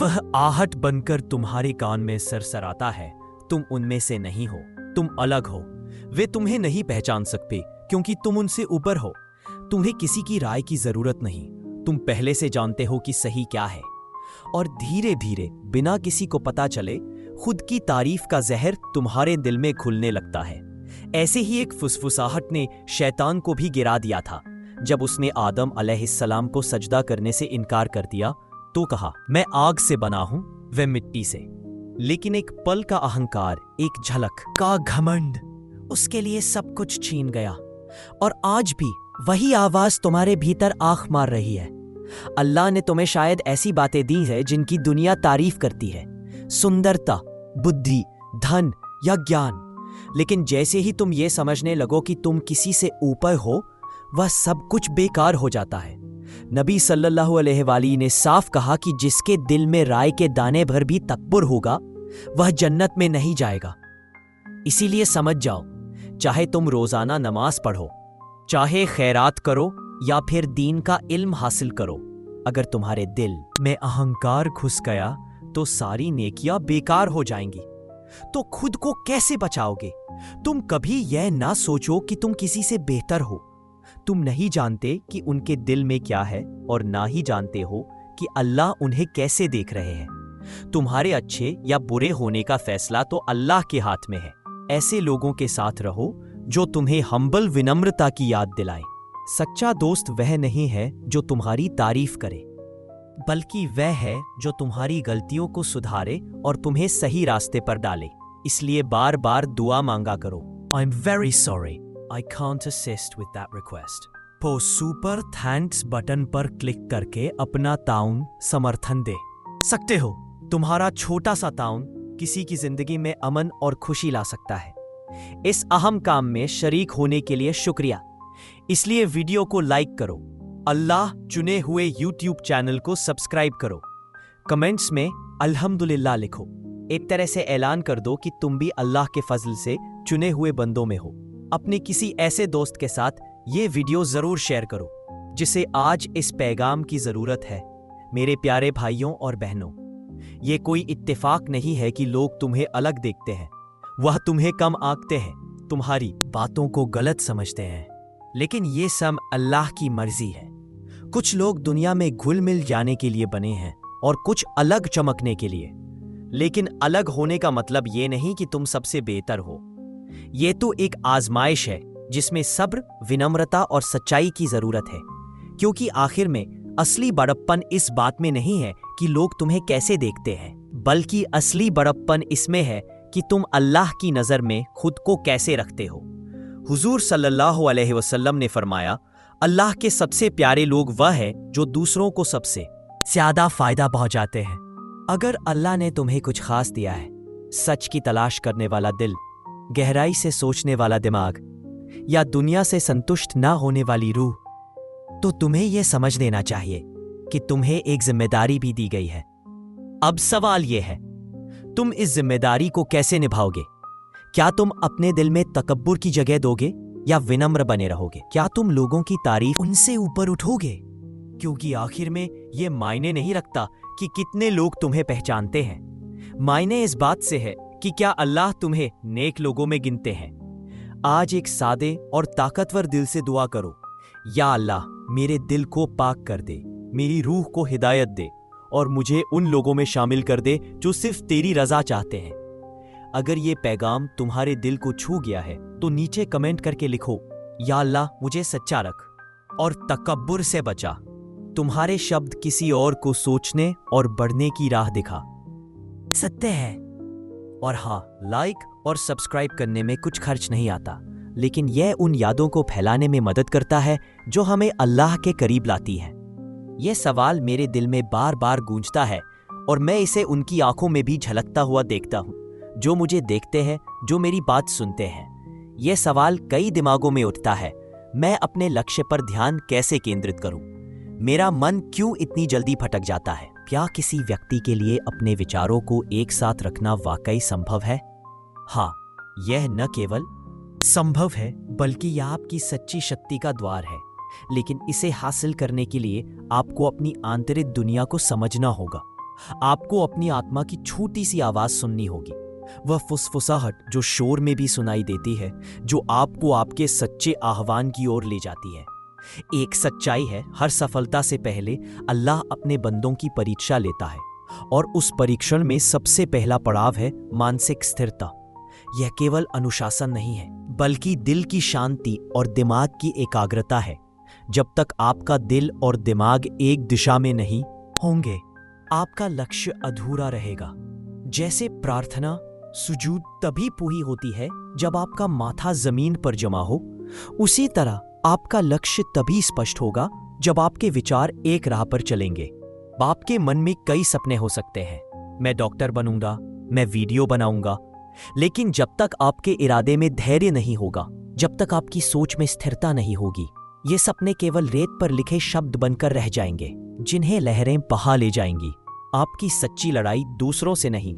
वह आहट बनकर तुम्हारे कान में सरसराता है। तुम उनमें से नहीं हो, तुम अलग हो। वे तुम्हें नहीं पहचान सकते क्योंकि तुम उनसे ऊपर हो। तुम्हें किसी की राय की जरूरत नहीं, तुम पहले से जानते हो कि सही क्या है। और धीरे धीरे बिना किसी को पता चले खुद की तारीफ का जहर तुम्हारे दिल में घुलने लगता है। ऐसे ही एक फुसफुसाहट ने शैतान को भी गिरा दिया था। जब उसने आदम अलैहिस्सलाम को सजदा करने से इनकार कर दिया तो कहा, मैं आग से बना हूं, वह मिट्टी से। लेकिन एक पल का अहंकार, एक झलक का घमंड उसके लिए सब कुछ छीन गया। और आज भी वही आवाज तुम्हारे भीतर आंख मार रही है। अल्लाह ने तुम्हें शायद ऐसी बातें दी है जिनकी दुनिया तारीफ करती है, सुंदरता, बुद्धि, धन या ज्ञान। लेकिन जैसे ही तुम ये समझने लगो कि तुम किसी से ऊपर हो, वह सब कुछ बेकार हो जाता है। नबी सल्लल्लाहु अलैहि वसल्लम ने साफ कहा कि जिसके दिल में राय के दाने भर भी तकब्बुर होगा, वह जन्नत में नहीं जाएगा। इसीलिए समझ जाओ, चाहे तुम रोजाना नमाज पढ़ो, चाहे खैरात करो या फिर दीन का इल्म हासिल करो, अगर तुम्हारे दिल में अहंकार घुस गया तो सारी नेकियां बेकार हो जाएंगी। तो खुद को कैसे बचाओगे? तुम कभी यह ना सोचो कि तुम किसी से बेहतर हो। तुम नहीं जानते कि उनके दिल में क्या है और ना ही जानते हो कि अल्लाह उन्हें कैसे देख रहे हैं। तुम्हारे अच्छे या बुरे होने का फैसला तो अल्लाह के हाथ में है। ऐसे लोगों के साथ रहो जो तुम्हें हम्बल विनम्रता की याद दिलाए। सच्चा दोस्त वह नहीं है जो तुम्हारी तारीफ करे, बल्कि वह है जो तुम्हारी गलतियों को सुधारे और तुम्हें सही रास्ते पर डाले। इसलिए बार बार दुआ मांगा करो, I'm very sorry, I can't assist with that request। तो सुपर थैंक्स बटन पर क्लिक करके अपना ताउन समर्थन दे सकते हो। तुम्हारा छोटा सा ताउन किसी की जिंदगी में अमन और खुशी ला सकता है। इस अहम काम में शरीक होने के लिए शुक्रिया। इसलिए वीडियो को लाइक करो, अल्लाह चुने हुए YouTube चैनल को सब्सक्राइब करो, कमेंट्स में अल्हम्दुलिल्लाह लिखो। एक तरह से ऐलान कर दो कि तुम भी अल्लाह के फजल से चुने हुए बंदों में हो। अपने किसी ऐसे दोस्त के साथ ये वीडियो जरूर शेयर करो जिसे आज इस पैगाम की जरूरत है। मेरे प्यारे भाइयों और बहनों, ये कोई इत्तेफाक नहीं है कि लोग तुम्हें अलग देखते हैं। वह तुम्हें कम आंकते हैं, तुम्हारी बातों को गलत समझते हैं, लेकिन ये सब अल्लाह की मर्जी है। कुछ लोग दुनिया में घुल मिल जाने के लिए बने हैं और कुछ अलग चमकने के लिए। लेकिन अलग होने का मतलब ये नहीं कि तुम सबसे बेहतर हो। ये तो एक आजमाइश है जिसमें सब्र, विनम्रता और सच्चाई की जरूरत है। क्योंकि आखिर में असली बड़प्पन इस बात में नहीं है कि लोग तुम्हें कैसे देखते हैं, बल्कि असली बड़प्पन इसमें है कि तुम अल्लाह की नजर में खुद को कैसे रखते हो। हुजूर सल्लल्लाहु अलैहि वसल्लम ने फरमाया, अल्लाह के सबसे प्यारे लोग वह है जो दूसरों को सबसे ज्यादा फायदा पहुंचाते हैं। अगर अल्लाह ने तुम्हें कुछ खास दिया है, सच की तलाश करने वाला दिल, गहराई से सोचने वाला दिमाग या दुनिया से संतुष्ट ना होने वाली रूह, तो तुम्हें यह समझ लेना चाहिए कि तुम्हें एक जिम्मेदारी भी दी गई है। अब सवाल यह है, तुम इस जिम्मेदारी को कैसे निभाओगे? क्या तुम अपने दिल में तकब्बुर की जगह दोगे या विनम्र बने रहोगे? क्या तुम लोगों की तारीफ उनसे ऊपर उठोगे? क्योंकि आखिर में यह मायने नहीं रखता कि कितने लोग तुम्हें पहचानते हैं। मायने इस बात से है कि क्या अल्लाह तुम्हें नेक लोगों में गिनते हैं। आज एक सादे और ताकतवर दिल से दुआ करो, या अल्लाह मेरे दिल को पाक कर दे, मेरी रूह को हिदायत दे और मुझे उन लोगों में शामिल कर दे जो सिर्फ तेरी रजा चाहते हैं। अगर ये पैगाम तुम्हारे दिल को छू गया है तो नीचे कमेंट करके लिखो, या अल्लाह मुझे सच्चा रख और तकब्बुर से बचा। तुम्हारे शब्द किसी और को सोचने और बढ़ने की राह दिखा सकते हैं। और हाँ, लाइक और सब्सक्राइब करने में कुछ खर्च नहीं आता, लेकिन यह उन यादों को फैलाने में मदद करता है जो हमें अल्लाह के करीब लाती है। यह सवाल मेरे दिल में बार बार गूंजता है और मैं इसे उनकी आंखों में भी झलकता हुआ देखता हूँ जो मुझे देखते हैं, जो मेरी बात सुनते हैं। यह सवाल कई दिमागों में उठता है, मैं अपने लक्ष्य पर ध्यान कैसे केंद्रित करूं? मेरा मन क्यों इतनी जल्दी भटक जाता है? क्या किसी व्यक्ति के लिए अपने विचारों को एक साथ रखना वाकई संभव है? हाँ, यह न केवल संभव है बल्कि यह आपकी सच्ची शक्ति का द्वार है। लेकिन इसे हासिल करने के लिए आपको अपनी आंतरिक दुनिया को समझना होगा। आपको अपनी आत्मा की छोटी सी आवाज सुननी होगी, वह फुसफुसाहट जो शोर में भी सुनाई देती है, जो आपको आपके सच्चे आह्वान की ओर ले जाती है। एक सच्चाई है, हर सफलता से पहले अल्लाह अपने बंदों की परीक्षा लेता है, और उस परीक्षण में सबसे पहला पड़ाव है मानसिक स्थिरता। यह केवल अनुशासन नहीं है, बल्कि दिल की शांति और दिमाग की एकाग्रता है। जब तक आपका दिल और दिमाग एक दिशा में नहीं होंगे, आपका लक्ष्य अधूरा रहेगा। जैसे प्रार्थना सुजूद तभी पूरी होती है जब आपका माथा जमीन पर जमा हो, उसी तरह आपका लक्ष्य तभी स्पष्ट होगा जब आपके विचार एक राह पर चलेंगे। आपके मन में कई सपने हो सकते हैं, मैं डॉक्टर बनूंगा, मैं वीडियो बनाऊंगा, लेकिन जब तक आपके इरादे में धैर्य नहीं होगा, जब तक आपकी सोच में स्थिरता नहीं होगी, ये सपने केवल रेत पर लिखे शब्द बनकर रह जाएंगे, जिन्हें लहरें बहा ले जाएंगी। आपकी सच्ची लड़ाई दूसरों से नहीं,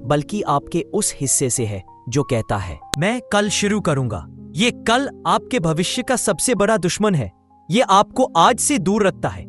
बल्कि आपके उस हिस्से से है जो कहता है मैं कल शुरू करूंगा। ये कल आपके भविष्य का सबसे बड़ा दुश्मन है। ये आपको आज से दूर रखता है।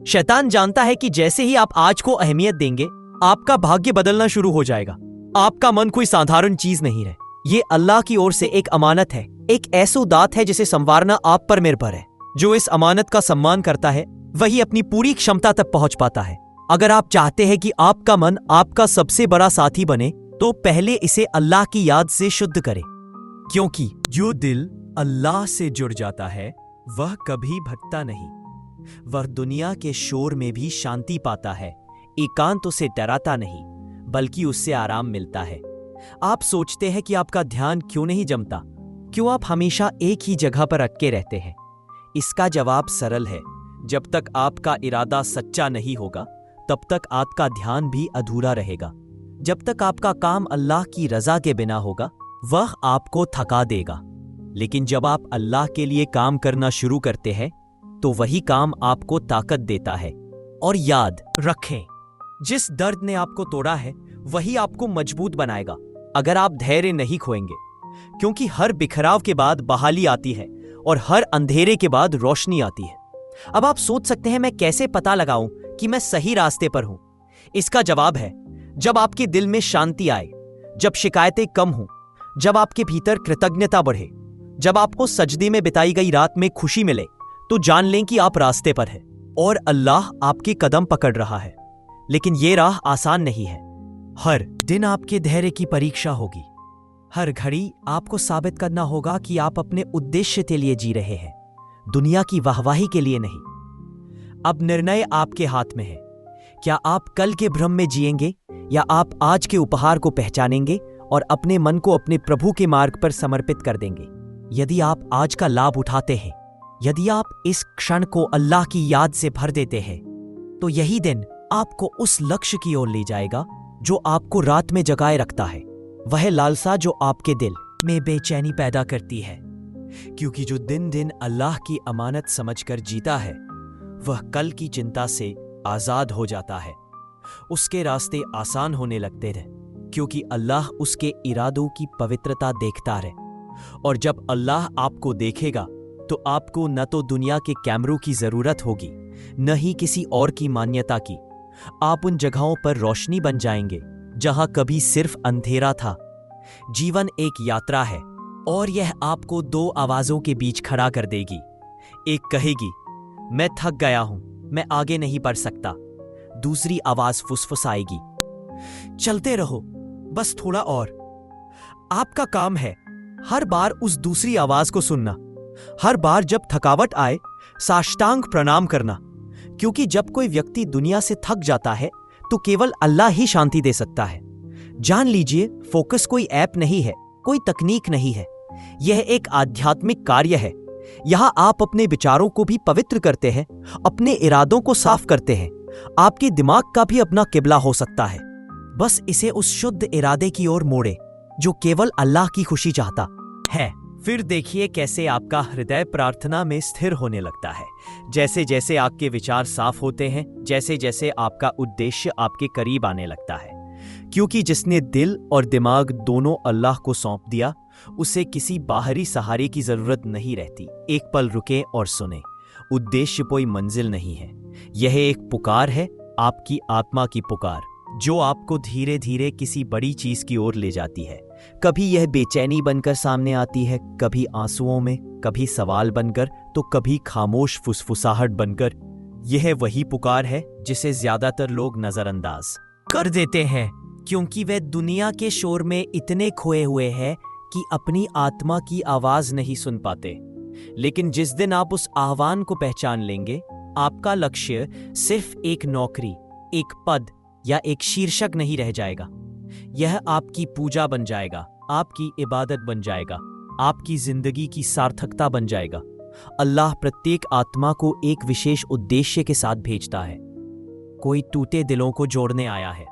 शैतान जानता है कि जैसे ही आप आज को अहमियत देंगे, आपका भाग्य बदलना शुरू हो जाएगा। आपका मन कोई साधारण चीज नहीं है, ये अल्लाह की ओर से एक अमानत है, एक ऐसो दात है जिसे संवारना आप पर निर्भर है। जो इस अमानत का सम्मान करता है, वही अपनी पूरी क्षमता तक पहुंच पाता है। अगर आप चाहते हैं कि आपका मन आपका सबसे बड़ा साथी बने, तो पहले इसे अल्लाह की याद से शुद्ध करें, क्योंकि जो दिल अल्लाह से जुड़ जाता है वह कभी भटकता नहीं। वह दुनिया के शोर में भी शांति पाता है। एकांत उसे डराता नहीं, बल्कि उससे आराम मिलता है। आप सोचते हैं कि आपका ध्यान क्यों नहीं जमता, क्यों आप हमेशा एक ही जगह पर अटके रहते हैं? इसका जवाब सरल है, जब तक आपका इरादा सच्चा नहीं होगा, तब तक आपका ध्यान भी अधूरा रहेगा। जब तक आपका काम अल्लाह की रजा के बिना होगा, वह आपको थका देगा। लेकिन जब आप अल्लाह के लिए काम करना शुरू करते हैं, तो वही काम आपको ताकत देता है। और याद रखें, जिस दर्द ने आपको तोड़ा है, वही आपको मजबूत बनाएगा। अगर आप धैर्य नहीं खोएंगे, क्योंकि हर बिखराव के बाद बहाली आती है और हर अंधेरे के बाद रोशनी आती है। अब आप सोच सकते हैं, मैं कैसे पता लगाऊं कि मैं सही रास्ते पर हूं? इसका जवाब है, जब आपके दिल में शांति आए, जब शिकायतें कम हों, जब आपके भीतर कृतज्ञता बढ़े, जब आपको सजदे में बिताई गई रात में खुशी मिले, तो जान लें कि आप रास्ते पर हैं और अल्लाह आपके कदम पकड़ रहा है। लेकिन यह राह आसान नहीं है। हर दिन आपके धैर्य की परीक्षा होगी। हर घड़ी आपको साबित करना होगा कि आप अपने उद्देश्य के लिए जी रहे हैं, दुनिया की वाहवाही के लिए नहीं। अब निर्णय आपके हाथ में है। क्या आप कल के भ्रम में जिएंगे, या आप आज के उपहार को पहचानेंगे और अपने मन को अपने प्रभु के मार्ग पर समर्पित कर देंगे? यदि आप आज का लाभ उठाते हैं, यदि आप इस क्षण को अल्लाह की याद से भर देते हैं, तो यही दिन आपको उस लक्ष्य की ओर ले जाएगा जो आपको रात में जगाए रखता है। वह लालसा जो आपके दिल में बेचैनी पैदा करती है, क्योंकि जो दिन दिन अल्लाह की अमानत समझकर जीता है, वह कल की चिंता से आजाद हो जाता है। उसके रास्ते आसान होने लगते हैं, क्योंकि अल्लाह उसके इरादों की पवित्रता देखता है। और जब अल्लाह आपको देखेगा, तो आपको न तो दुनिया के कैमरों की जरूरत होगी, न ही किसी और की मान्यता की। आप उन जगहों पर रोशनी बन जाएंगे जहां कभी सिर्फ अंधेरा था। जीवन एक यात्रा है, और यह आपको दो आवाजों के बीच खड़ा कर देगी। एक कहेगी, मैं थक गया हूं, मैं आगे नहीं बढ़ सकता। दूसरी आवाज फुसफुसाएगी, चलते रहो, बस थोड़ा और। आपका काम है हर बार उस दूसरी आवाज को सुनना। हर बार जब थकावट आए, साष्टांग प्रणाम करना, क्योंकि जब कोई व्यक्ति दुनिया से थक जाता है, तो केवल अल्लाह ही शांति दे सकता है। जान लीजिए, फोकस कोई ऐप नहीं है, कोई तकनीक नहीं है। यह एक आध्यात्मिक कार्य है। यहां आप अपने विचारों को भी पवित्र करते हैं, अपने इरादों को साफ करते हैं। आपके दिमाग का भी अपना किबला हो सकता है। बस इसे उस शुद्ध इरादे की ओर मोड़े जो केवल अल्लाह की खुशी चाहता है। फिर देखिए कैसे आपका हृदय प्रार्थना में स्थिर होने लगता है। जैसे जैसे आपके विचार साफ होते हैं, जैसे जैसे आपका उद्देश्य आपके करीब आने लगता है। क्योंकि जिसने दिल और दिमाग दोनों अल्लाह को सौंप दिया, उसे किसी बाहरी सहारे की जरूरत नहीं रहती। एक पल रुके और सुने। उद्देश्य कोई मंजिल नहीं है, यह एक पुकार है, आपकी आत्मा की पुकार, जो आपको धीरे धीरे किसी बड़ी चीज की ओर ले जाती है। कभी यह बेचैनी बनकर सामने आती है, कभी आंसुओं में, कभी सवाल बनकर, तो कभी खामोश फुसफुसाहट बनकर। यह वही पुकार है जिसे ज्यादातर लोग नजरअंदाज कर देते हैं, क्योंकि वे दुनिया के शोर में इतने खोए हुए हैं कि अपनी आत्मा की आवाज नहीं सुन पाते। लेकिन जिस दिन आप उस आह्वान को पहचान लेंगे, आपका लक्ष्य सिर्फ एक नौकरी, एक पद या एक शीर्षक नहीं रह जाएगा। यह आपकी पूजा बन जाएगा, आपकी इबादत बन जाएगा, आपकी जिंदगी की सार्थकता बन जाएगा। अल्लाह प्रत्येक आत्मा को एक विशेष उद्देश्य के साथ भेजता है। कोई टूटे दिलों को जोड़ने आया है,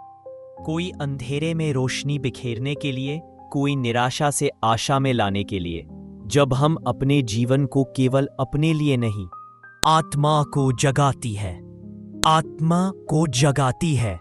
कोई अंधेरे में रोशनी बिखेरने के लिए, कोई निराशा से आशा में लाने के लिए। जब हम अपने जीवन को केवल अपने लिए नहीं, आत्मा को जगाती है, आत्मा को जगाती है,